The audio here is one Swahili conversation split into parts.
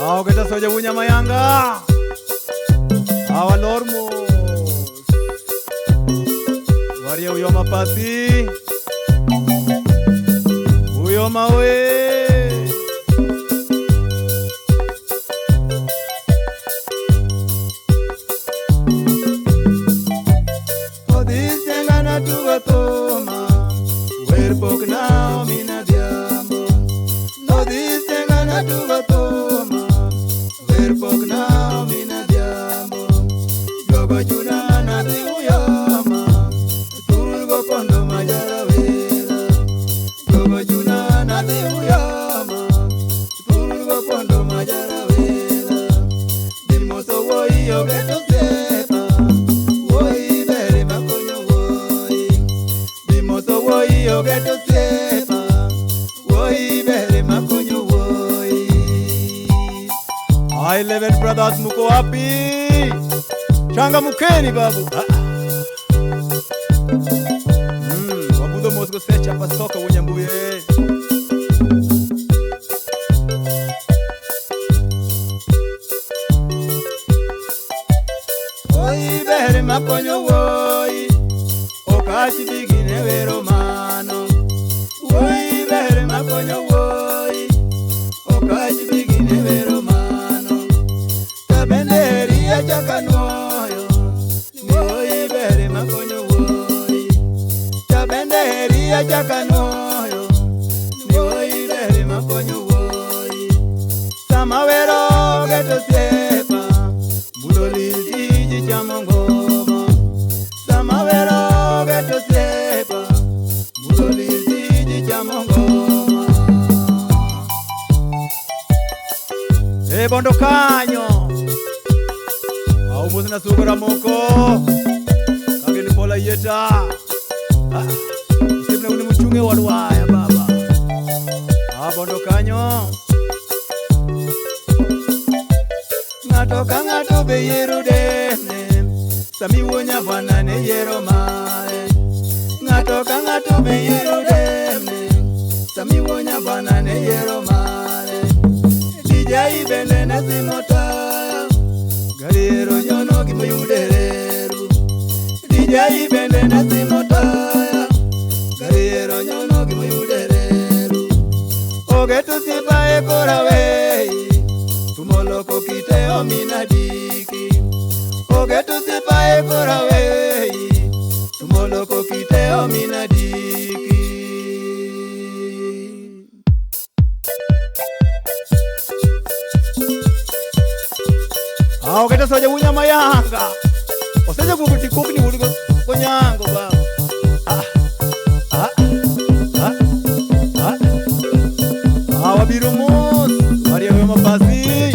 Ao kita soja punya mayanga. Awal ormo. Waria uyoma pati. Uyoma we. Tugatoma, werpok na mina diambo. No dice gana tugatoma, werpok na mina diambo. Yoga juna na diuyama, tulgo kondo majara vela. Yoga juna na diuyama, tulgo kondo majara vela. Dimoso woi yogeto sepa, woi bere makonyo. Woi yogeto sepa, woi bere makonyo woi. High level brothers muko wapi? Changa mukeni babu. Wabudo mosgo secha pasoka unyambuye. Woi bere makonyo woi. Okashi bigine vero mano. Woi bere makonyo woi. Okashi bigine vero mano. Tabenderi ya chakanoyo. Woi bere makonyo woi. Tabenderi ya chakanoyo. Woi bere makonyo woi. Samavero geto sepa. Budoli tiji chamongoma. Samavero geto sepa, muloli ziji chamongoma. Bondo kanyo, au muzina sugura moko, kageni pola yeta. Sibna kuni mchunge waluaya baba. Bondo kanyo, ngato be yerudene. Sami wonya bwana ne yero mae. Ngato be yero deme. Sami wonya bwana ne yero mae. Dijai bele na simota. Galero nyono kimayudereru. Dijai bele na simota. Galero nyono kimayudereru. Ogeto sipa ekora wei. Tumoloko kite ominadiki. Ogeto sipa ekora wei. Tumoloko kite ominadiki. Ogeto soja unya mayanga. Oseja kukuti kukni uligo konyango ba. Wabiru mus. Waria wema pasi.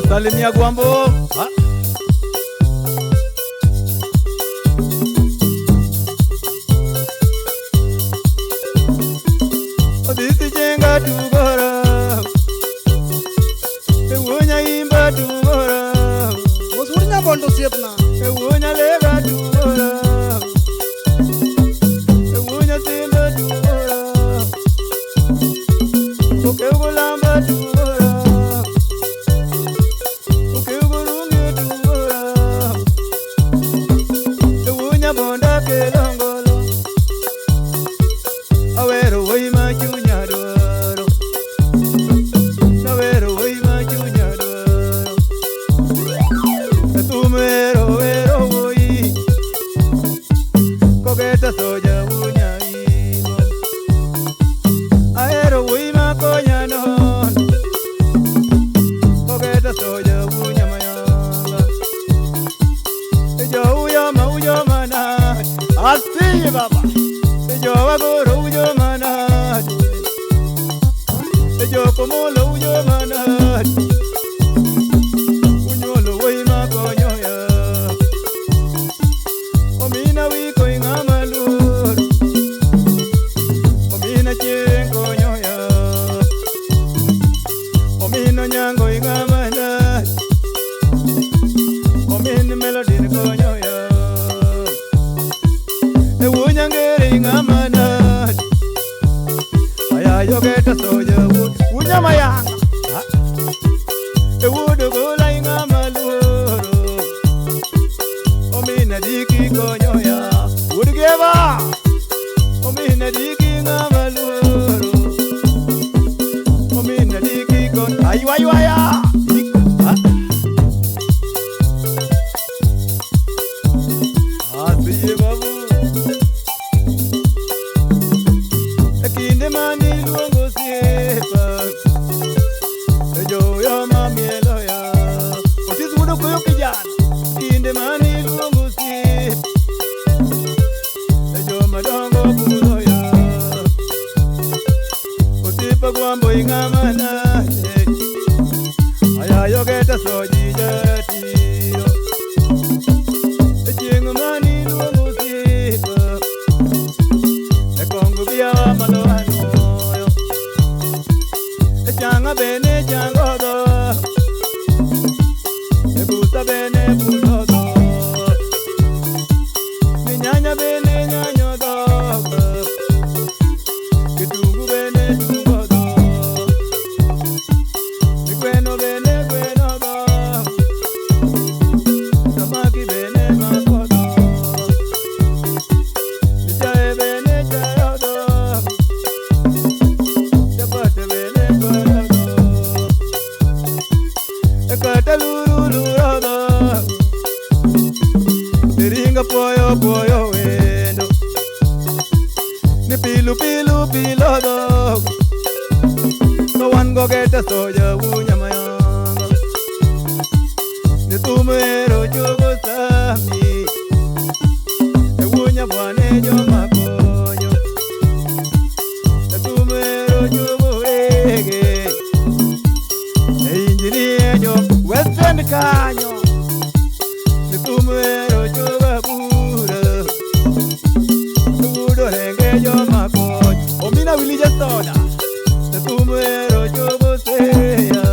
Salimia Guambo. Odisi jenga tugora. Ewunya imba tugora. Osurinya bondo siapna. Ewunya lega tugora. Ewunya simba tugora. Okegulamba tugora. Bonda kelongolo, awero woi machunya doro, awero woi machunya doro, tumero wero woi, kogeta soja unya imo, awero woi makonya non, kogeta soja unya mayanga, ejo uyoma na. Así baba, yo hago yo manat, yo como lo yo manat, uno lo voy ma coño ya, omina vi coin amalur, omina chen coño ya, omina nyango ingamanat, omina melody coño ya. Unyangere ingamanat, yo geta soja unyama yanga ewudu gula inga maluro omina diki konyo ya urgeva omina diki inga maluro omina diki kon aywa ya asiye babu ekinde mani luongo siepa yo mamielo ya otis wudo koyo kijana kinde mani luongo siepa yo madongo bulo ya otipa gwambo ing'ama nade ayayo geta soji jatiyo chieng' mani luongo siepa ekongo biawa malowanoyo echanga bene changodo ebusa bene busodo ninyanya bene nyanyodo kitungu bene tungodo nikweno bene kwenodo samaki bene makodo nichae bene chayodo chapate bene koyodo ekata lurulurodo niringa poyo poyo wendo ni pilu pilu pilodo kawan go geta soja unyamayanga ni tumero jugo sami ewunya bwane jomakonyo ni tumero jugo ege injinie jo western kanyo ni tumero jugo bura tudo renge jomakonyo omina wilije soda ni tumero jugo seya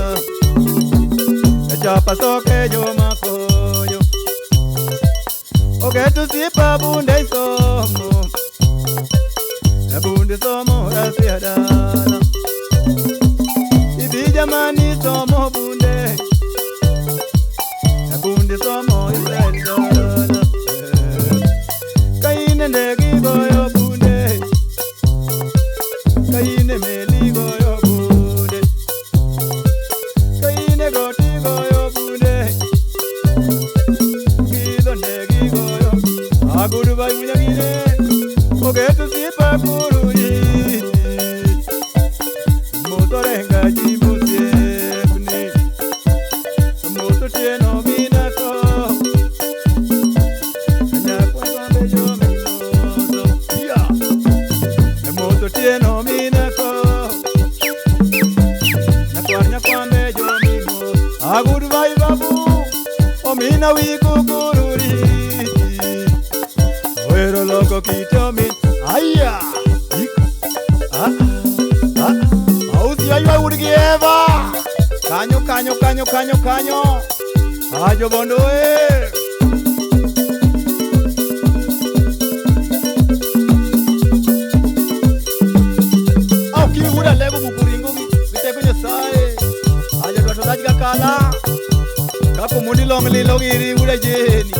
chapa soke jomakonyo ogetu sipa bunde somo bunde somo rasiadana ibija mani somo bunde bunde somo isadana kaine negi goyo bunde kaine meli goyo bunde kaine goti goyo bunde kido negi goyo aguru bai munyagine ogetu sipa kururi motorenga jibusepne moto tieno minako nyakwambe jomimoso ya moto tieno minako nyakwambe jomimoso aguru bai babu omina wikukururi wero loko kitomi aya ausi aywa urgieva kanyo ajo bondo au ki ura lego bukuringo biteko nyasaye ajo dwato dajga kala kapo mundi long lilo giri ura jeni